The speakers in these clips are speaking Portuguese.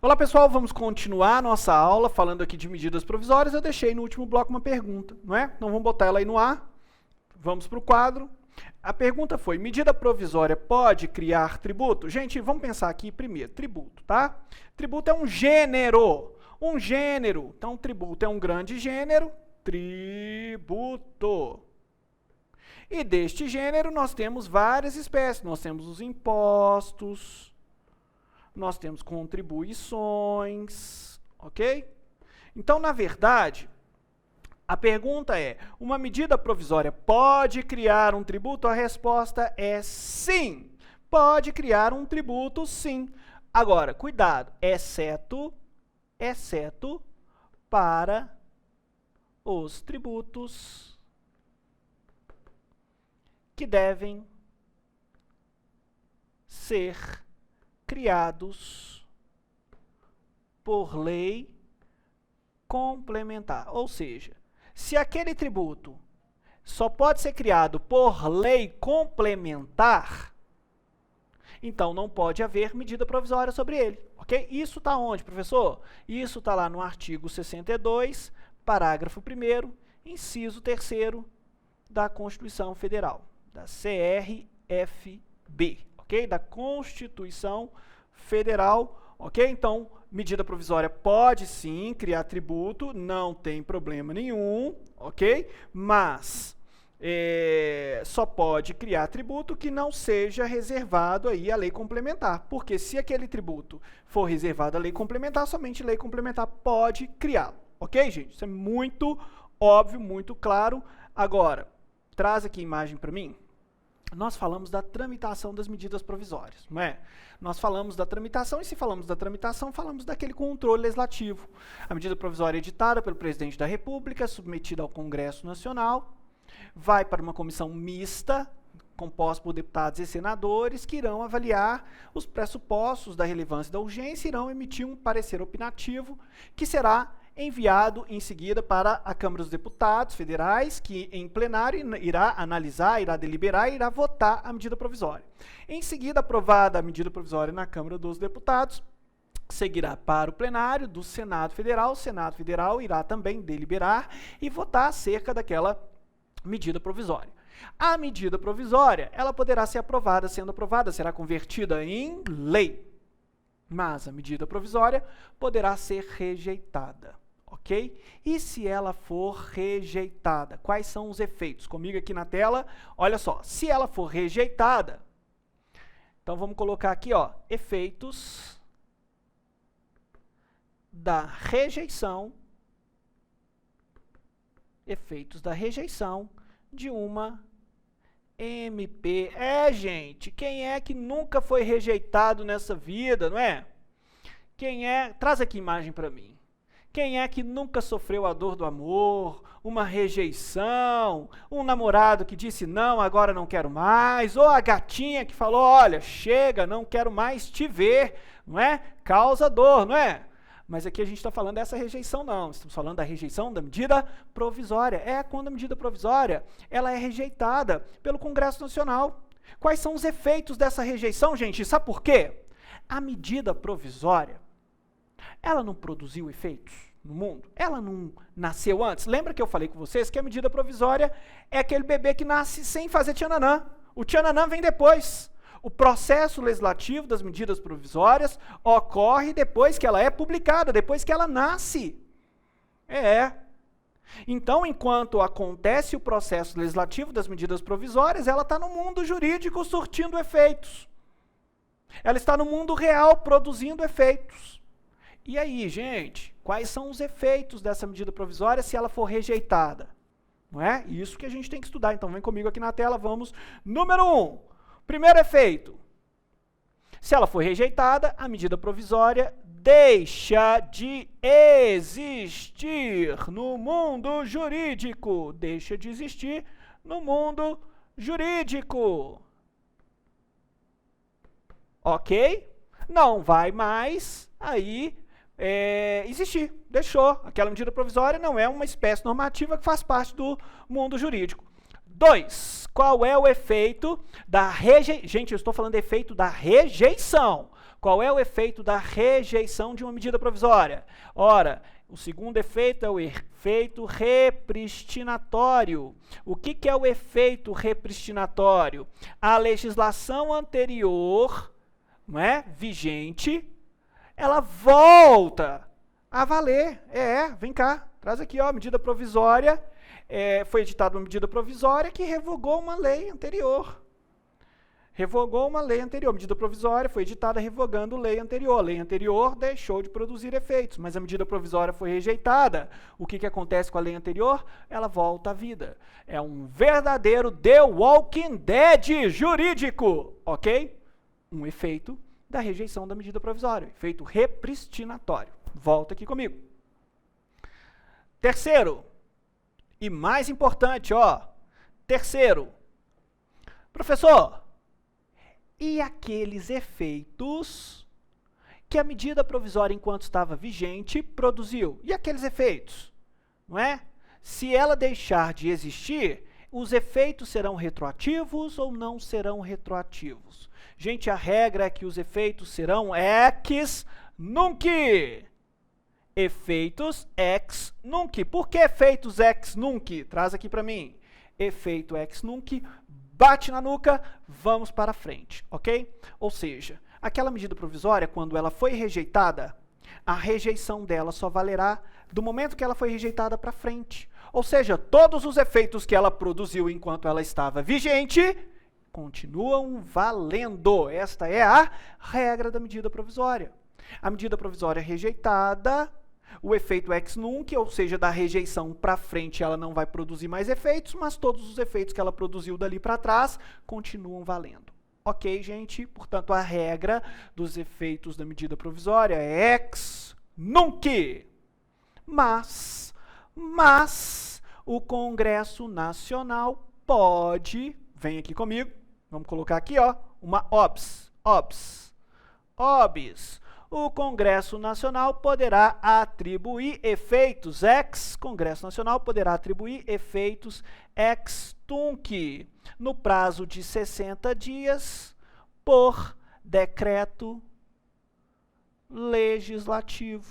Olá pessoal, vamos continuar a nossa aula falando aqui de medidas provisórias. Eu deixei no último bloco uma pergunta, não é? Então vamos botar ela aí no ar. Vamos para o quadro. A pergunta foi, medida provisória pode criar tributo? Gente, vamos pensar aqui primeiro, tributo, tá? Tributo é um gênero. Um gênero. Então, tributo é um grande gênero. Tributo. E deste gênero nós temos várias espécies. Nós temos os impostos, nós temos contribuições, ok? Então, na verdade, a pergunta é, uma medida provisória pode criar um tributo? A resposta é sim, pode criar um tributo, sim. Agora, cuidado, exceto para os tributos que devem ser criados por lei complementar. Ou seja, se aquele tributo só pode ser criado por lei complementar, então não pode haver medida provisória sobre ele, ok? Isso está onde, professor? Isso está lá no artigo 62, parágrafo 1º, inciso 3º da Constituição Federal, da CRFB, ok? Da Constituição Federal, ok? Então, medida provisória pode sim criar tributo, não tem problema nenhum, ok? Mas só pode criar tributo que não seja reservado aí à lei complementar, porque se aquele tributo for reservado à lei complementar, somente lei complementar pode criá-lo, ok, gente? Isso é muito óbvio, muito claro. Agora, traz aqui a imagem para mim. Nós falamos da tramitação das medidas provisórias, não é? Nós falamos da tramitação, e se falamos da tramitação, falamos daquele controle legislativo. A medida provisória é editada pelo presidente da República, submetida ao Congresso Nacional, vai para uma comissão mista, composta por deputados e senadores, que irão avaliar os pressupostos da relevância e da urgência, e irão emitir um parecer opinativo, que será enviado em seguida para a Câmara dos Deputados Federais, que em plenário irá analisar, irá deliberar e irá votar a medida provisória. Em seguida, aprovada a medida provisória na Câmara dos Deputados, seguirá para o plenário do Senado Federal. O Senado Federal irá também deliberar e votar acerca daquela medida provisória. A medida provisória, ela poderá ser aprovada, sendo aprovada, será convertida em lei. Mas a medida provisória poderá ser rejeitada, ok? E se ela for rejeitada, quais são os efeitos? Comigo aqui na tela, olha só, se ela for rejeitada, então vamos colocar aqui, ó, efeitos da rejeição de uma MP. Gente, quem é que nunca foi rejeitado nessa vida, não é? Quem é? Traz aqui a imagem para mim. Quem é que nunca sofreu a dor do amor, uma rejeição, um namorado que disse não, agora não quero mais, ou a gatinha que falou, olha, chega, não quero mais te ver, não é? Causa dor, não é? Mas aqui a gente está falando dessa rejeição não, estamos falando da rejeição da medida provisória. É quando a medida provisória ela é rejeitada pelo Congresso Nacional. Quais são os efeitos dessa rejeição, gente? Sabe por quê? A medida provisória, ela não produziu efeitos no mundo? Ela não nasceu antes? Lembra que eu falei com vocês que a medida provisória é aquele bebê que nasce sem fazer tchananã. O tchananã vem depois. O processo legislativo das medidas provisórias ocorre depois que ela é publicada, depois que ela nasce. Então, enquanto acontece o processo legislativo das medidas provisórias, ela está no mundo jurídico surtindo efeitos. Ela está no mundo real produzindo efeitos. E aí, gente, quais são os efeitos dessa medida provisória se ela for rejeitada? Não é? Isso que a gente tem que estudar. Então, vem comigo aqui na tela, vamos. Número 1. Primeiro efeito, se ela for rejeitada, a medida provisória deixa de existir no mundo jurídico. Deixa de existir no mundo jurídico. Ok? Não vai mais aí existir. Deixou. Aquela medida provisória não é uma espécie normativa que faz parte do mundo jurídico. 2. Qual é o efeito da rejeição? Gente, eu estou falando do efeito da rejeição. Qual é o efeito da rejeição de uma medida provisória? Ora, o segundo efeito é o efeito repristinatório. O que é o efeito repristinatório? A legislação anterior, não é, vigente, ela volta a valer. Vem cá, traz aqui, ó, medida provisória. Foi editada uma medida provisória que revogou uma lei anterior. Revogou uma lei anterior. Medida provisória foi editada revogando lei anterior. A lei anterior deixou de produzir efeitos, mas a medida provisória foi rejeitada. O que acontece com a lei anterior? Ela volta à vida. É um verdadeiro The Walking Dead jurídico, ok? Um efeito da rejeição da medida provisória. Efeito repristinatório. Volta aqui comigo. Terceiro, e mais importante, ó. Terceiro, professor, e aqueles efeitos que a medida provisória, enquanto estava vigente, produziu? E aqueles efeitos? Não é? Se ela deixar de existir, os efeitos serão retroativos ou não serão retroativos? Gente, a regra é que os efeitos serão ex nunc. Efeitos ex nunc. Por que efeitos ex nunc? Traz aqui para mim. Efeito ex nunc. Bate na nuca, vamos para frente, ok? Ou seja, aquela medida provisória, quando ela foi rejeitada, a rejeição dela só valerá do momento que ela foi rejeitada para frente. Ou seja, todos os efeitos que ela produziu enquanto ela estava vigente, continuam valendo. Esta é a regra da medida provisória. A medida provisória rejeitada, o efeito ex nunc, ou seja, da rejeição para frente, ela não vai produzir mais efeitos, mas todos os efeitos que ela produziu dali para trás continuam valendo. Ok, gente? Portanto, a regra dos efeitos da medida provisória é ex nunc. Mas o Congresso Nacional pode, vem aqui comigo, vamos colocar aqui, ó, uma OBS. O Congresso Nacional poderá atribuir efeitos Congresso Nacional poderá atribuir efeitos ex tunc no prazo de 60 dias por decreto legislativo,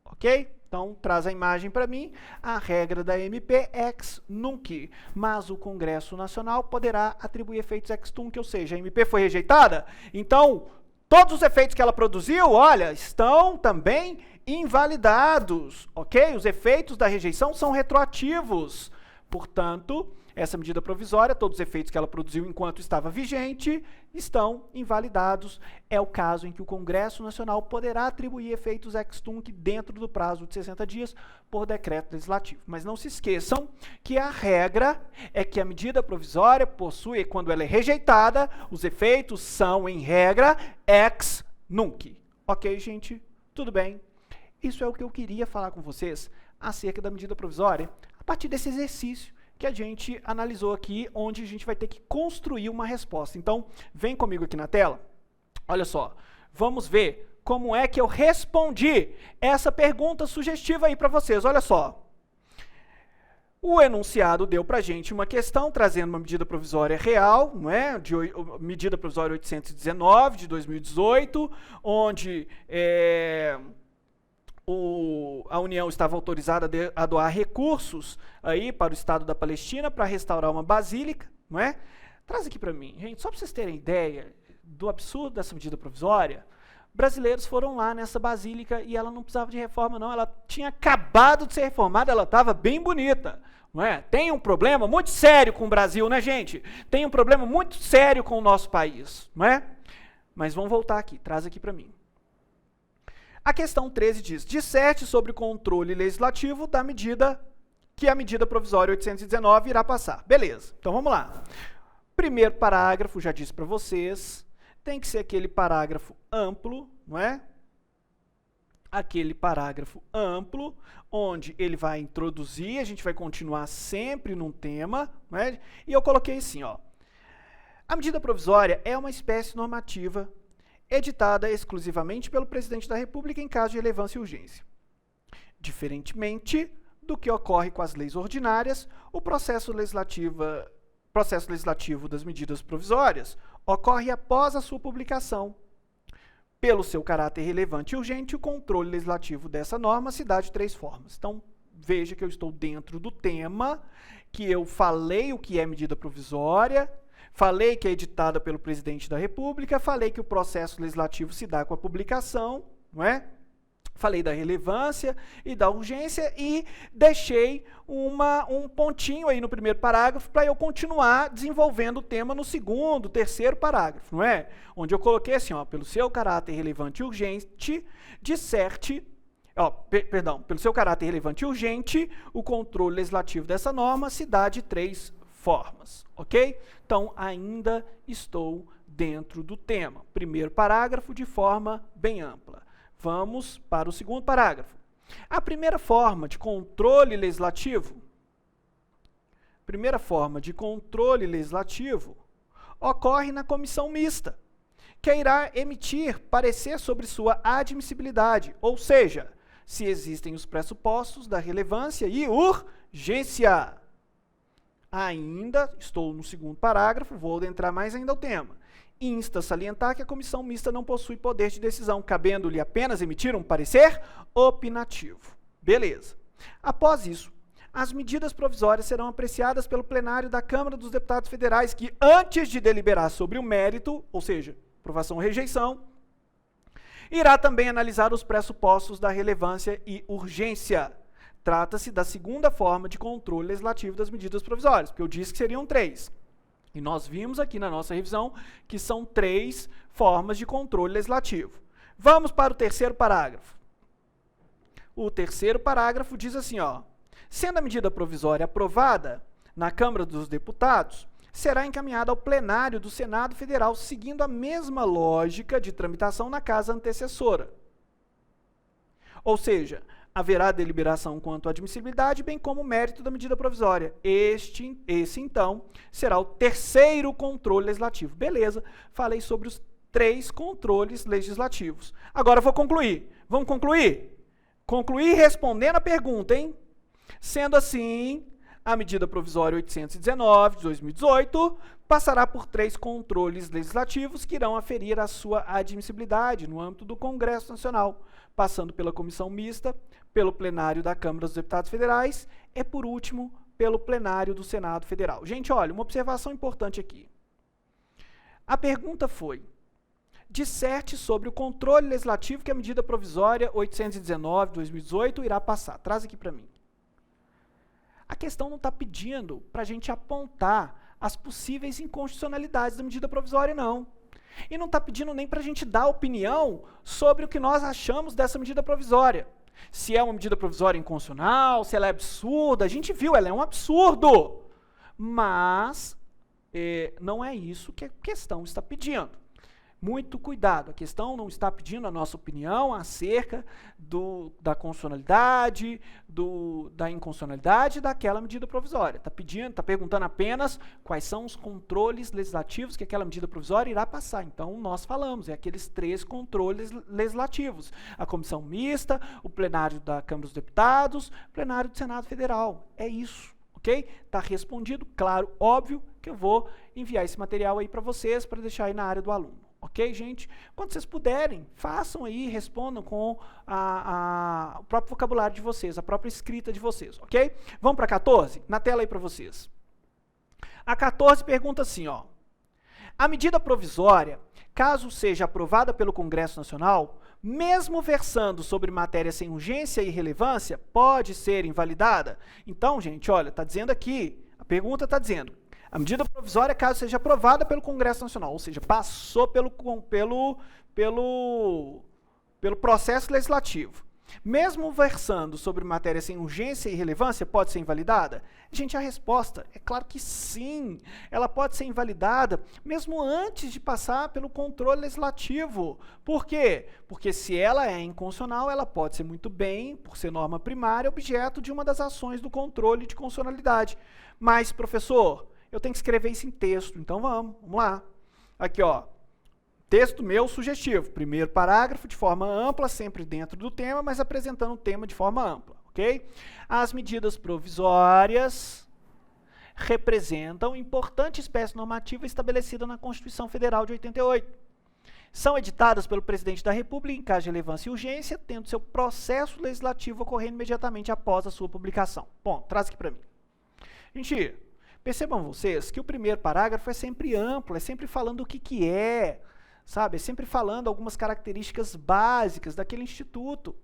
ok? Então, traz a imagem para mim, a regra da MP ex nunc, mas o Congresso Nacional poderá atribuir efeitos ex tunc, ou seja, a MP foi rejeitada, então todos os efeitos que ela produziu, olha, estão também invalidados, ok? Os efeitos da rejeição são retroativos. Portanto, essa medida provisória, todos os efeitos que ela produziu enquanto estava vigente, estão invalidados. É o caso em que o Congresso Nacional poderá atribuir efeitos ex tunc dentro do prazo de 60 dias por decreto legislativo. Mas não se esqueçam que a regra é que a medida provisória possui, quando ela é rejeitada, os efeitos são, em regra, ex nunc. Ok, gente? Tudo bem? Isso é o que eu queria falar com vocês acerca da medida provisória, a partir desse exercício que a gente analisou aqui, onde a gente vai ter que construir uma resposta. Então, vem comigo aqui na tela. Olha só, vamos ver como é que eu respondi essa pergunta sugestiva aí para vocês. Olha só. O enunciado deu para a gente uma questão trazendo uma medida provisória real, não é? Medida provisória 819 de 2018, onde a União estava autorizada a doar recursos aí para o Estado da Palestina para restaurar uma basílica, não é? Traz aqui para mim, gente, só para vocês terem ideia do absurdo dessa medida provisória. Brasileiros foram lá nessa basílica e ela não precisava de reforma, não. Ela tinha acabado de ser reformada, ela estava bem bonita, não é? Tem um problema muito sério com o Brasil, né, gente? Tem um problema muito sério com o nosso país, não é? Mas vamos voltar aqui, traz aqui para mim. A questão 13 diz, disserte sobre o controle legislativo da medida que a medida provisória 819 irá passar. Beleza, então vamos lá. Primeiro parágrafo, já disse para vocês, tem que ser aquele parágrafo amplo, não é? Aquele parágrafo amplo, onde ele vai introduzir, a gente vai continuar sempre num tema, não é? E eu coloquei assim, ó. A medida provisória é uma espécie normativa editada exclusivamente pelo Presidente da República em caso de relevância e urgência. Diferentemente do que ocorre com as leis ordinárias, o processo processo legislativo das medidas provisórias ocorre após a sua publicação. Pelo seu caráter relevante e urgente, o controle legislativo dessa norma se dá de 3 formas. Então, veja que eu estou dentro do tema, que eu falei o que é medida provisória, falei que é editada pelo presidente da República, falei que o processo legislativo se dá com a publicação, não é? Falei da relevância e da urgência e deixei um pontinho aí no primeiro parágrafo para eu continuar desenvolvendo o tema no segundo, terceiro parágrafo, não é? Onde eu coloquei assim, ó, pelo seu caráter relevante e urgente, pelo seu caráter relevante e urgente, o controle legislativo dessa norma se dá de 3 formas, ok? Então, ainda estou dentro do tema. Primeiro parágrafo de forma bem ampla. Vamos para o segundo parágrafo. A primeira forma de controle legislativo ocorre na comissão mista, que irá emitir parecer sobre sua admissibilidade, ou seja, se existem os pressupostos da relevância e urgência. Ainda estou no segundo parágrafo, vou adentrar mais ainda ao tema. Insta a salientar que a comissão mista não possui poder de decisão, cabendo-lhe apenas emitir um parecer opinativo. Beleza. Após isso, as medidas provisórias serão apreciadas pelo plenário da Câmara dos Deputados Federais, que antes de deliberar sobre o mérito, ou seja, aprovação ou rejeição, irá também analisar os pressupostos da relevância e urgência. Trata-se da segunda forma de controle legislativo das medidas provisórias, porque eu disse que seriam 3. E nós vimos aqui na nossa revisão que são 3 formas de controle legislativo. Vamos para o terceiro parágrafo. O terceiro parágrafo diz assim, ó, sendo a medida provisória aprovada na Câmara dos Deputados, será encaminhada ao plenário do Senado Federal, seguindo a mesma lógica de tramitação na casa antecessora. Ou seja, haverá deliberação quanto à admissibilidade, bem como o mérito da medida provisória. Esse, então, será o terceiro controle legislativo. Beleza, falei sobre os 3 controles legislativos. Agora eu vou concluir. Vamos concluir? Concluir respondendo a pergunta, hein? Sendo assim, a medida provisória 819 de 2018 passará por 3 controles legislativos que irão aferir a sua admissibilidade no âmbito do Congresso Nacional, passando pela comissão mista, pelo plenário da Câmara dos Deputados Federais e, por último, pelo plenário do Senado Federal. Gente, olha, uma observação importante aqui. A pergunta foi, disserte sobre o controle legislativo que a medida provisória 819 de 2018 irá passar. Traz aqui para mim. A questão não está pedindo para a gente apontar as possíveis inconstitucionalidades da medida provisória, não. E não está pedindo nem para a gente dar opinião sobre o que nós achamos dessa medida provisória. Se é uma medida provisória inconstitucional, se ela é absurda, a gente viu, ela é um absurdo. Mas não é isso que a questão está pedindo. Muito cuidado, a questão não está pedindo a nossa opinião acerca da constitucionalidade, da inconstitucionalidade daquela medida provisória. Está perguntando apenas quais são os controles legislativos que aquela medida provisória irá passar. Então, nós falamos, aqueles 3 controles legislativos. A comissão mista, o plenário da Câmara dos Deputados, o plenário do Senado Federal. É isso, ok? Está respondido, claro, óbvio que eu vou enviar esse material aí para vocês, para deixar aí na área do aluno. Ok, gente? Quando vocês puderem, façam aí, respondam com o próprio vocabulário de vocês, a própria escrita de vocês, ok? Vamos para a 14? Na tela aí para vocês. A 14 pergunta assim, ó. A medida provisória, caso seja aprovada pelo Congresso Nacional, mesmo versando sobre matéria sem urgência e relevância, pode ser invalidada? Então, gente, olha, está dizendo aqui, a pergunta está dizendo, a medida provisória, caso seja aprovada pelo Congresso Nacional, ou seja, passou pelo processo legislativo, mesmo versando sobre matéria sem urgência e relevância, pode ser invalidada? Gente, a resposta é claro que sim, ela pode ser invalidada, mesmo antes de passar pelo controle legislativo. Por quê? Porque se ela é inconstitucional, ela pode ser muito bem, por ser norma primária, objeto de uma das ações do controle de constitucionalidade. Mas, professor, eu tenho que escrever isso em texto, então vamos lá. Aqui, ó, texto meu sugestivo, primeiro parágrafo de forma ampla, sempre dentro do tema, mas apresentando o tema de forma ampla, ok? As medidas provisórias representam importante espécie normativa estabelecida na Constituição Federal de 88. São editadas pelo Presidente da República em caso de relevância e urgência, tendo seu processo legislativo ocorrendo imediatamente após a sua publicação. Bom, traz aqui para mim. Gente, percebam vocês que o primeiro parágrafo é sempre amplo, é sempre falando o que é, sabe? É sempre falando algumas características básicas daquele instituto.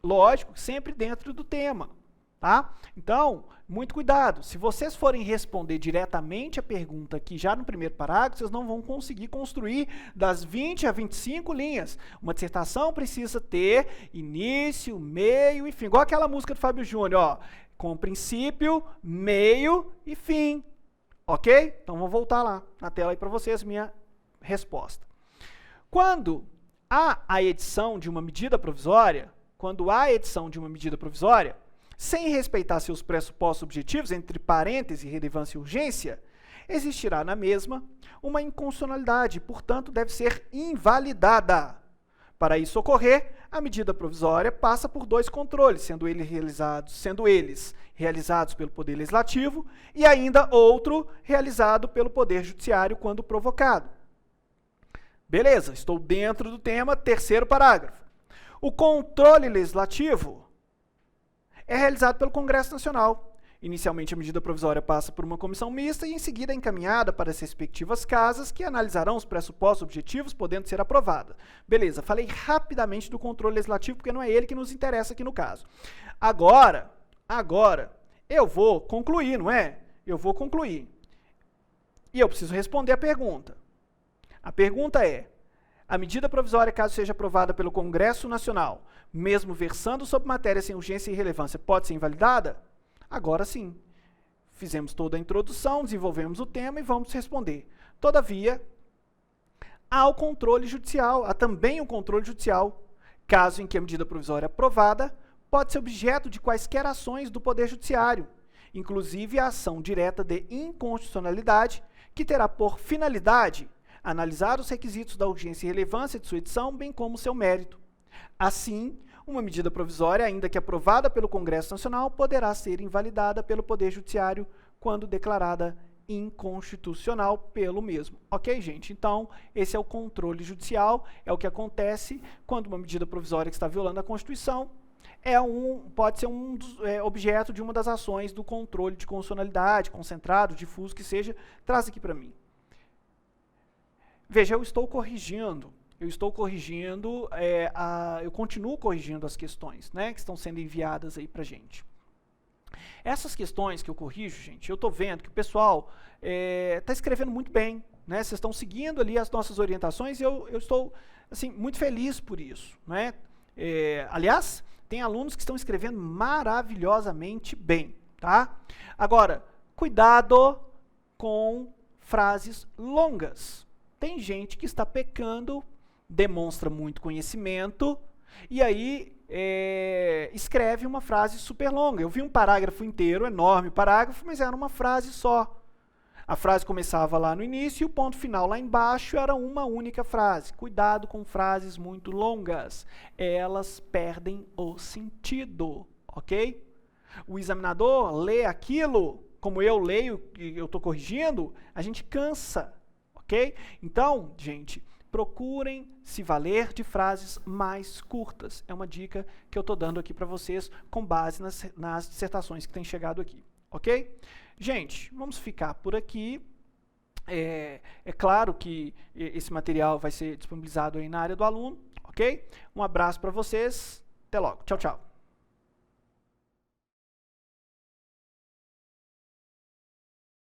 Lógico, sempre dentro do tema, tá? Então, muito cuidado. Se vocês forem responder diretamente a pergunta aqui já no primeiro parágrafo, vocês não vão conseguir construir das 20 a 25 linhas. Uma dissertação precisa ter início, meio e fim. Igual aquela música do Fábio Júnior, ó, com princípio, meio e fim. Ok? Então, vou voltar lá na tela aí para vocês minha resposta. Quando há a edição de uma medida provisória, sem respeitar seus pressupostos objetivos, entre parênteses, relevância e urgência, existirá na mesma uma inconstitucionalidade, portanto, deve ser invalidada. Para isso ocorrer, a medida provisória passa por dois controles, sendo eles realizados pelo Poder Legislativo e ainda outro realizado pelo Poder Judiciário quando provocado. Beleza, estou dentro do tema, terceiro parágrafo. O controle legislativo é realizado pelo Congresso Nacional. Inicialmente, a medida provisória passa por uma comissão mista e, em seguida, é encaminhada para as respectivas casas que analisarão os pressupostos objetivos, podendo ser aprovada. Beleza, falei rapidamente do controle legislativo, porque não é ele que nos interessa aqui no caso. Agora, eu vou concluir, não é? Eu vou concluir. E eu preciso responder a pergunta. A pergunta é: a medida provisória, caso seja aprovada pelo Congresso Nacional, mesmo versando sobre matéria sem urgência e relevância, pode ser invalidada? Agora sim. Fizemos toda a introdução, desenvolvemos o tema e vamos responder. Todavia, há o controle judicial, há também o controle judicial. Caso em que a medida provisória aprovada pode ser objeto de quaisquer ações do Poder Judiciário, inclusive a ação direta de inconstitucionalidade, que terá por finalidade analisar os requisitos da urgência e relevância de sua edição, bem como seu mérito. Assim, uma medida provisória, ainda que aprovada pelo Congresso Nacional, poderá ser invalidada pelo Poder Judiciário quando declarada inconstitucional pelo mesmo. Ok, gente? Então, esse é o controle judicial, é o que acontece quando uma medida provisória que está violando a Constituição pode ser objeto de uma das ações do controle de constitucionalidade, concentrado, difuso, que seja. Traz aqui para mim. Veja, eu continuo corrigindo as questões, né, que estão sendo enviadas aí para a gente. Essas questões que eu corrijo, gente, eu estou vendo que o pessoal está escrevendo muito bem, né, vocês estão seguindo ali as nossas orientações e eu estou assim, muito feliz por isso, né. Aliás, tem alunos que estão escrevendo maravilhosamente bem, tá? Agora, cuidado com frases longas. Tem gente que está pecando, demonstra muito conhecimento, e aí escreve uma frase super longa. Eu vi um parágrafo inteiro, enorme parágrafo, mas era uma frase só. A frase começava lá no início e o ponto final lá embaixo era uma única frase. Cuidado com frases muito longas, elas perdem o sentido, ok? O examinador lê aquilo, como eu leio e eu estou corrigindo, a gente cansa. Ok? Então, gente, procurem se valer de frases mais curtas. É uma dica que eu estou dando aqui para vocês com base nas dissertações que têm chegado aqui. Ok? Gente, vamos ficar por aqui. É claro que esse material vai ser disponibilizado aí na área do aluno. Ok? Um abraço para vocês. Até logo. Tchau, tchau.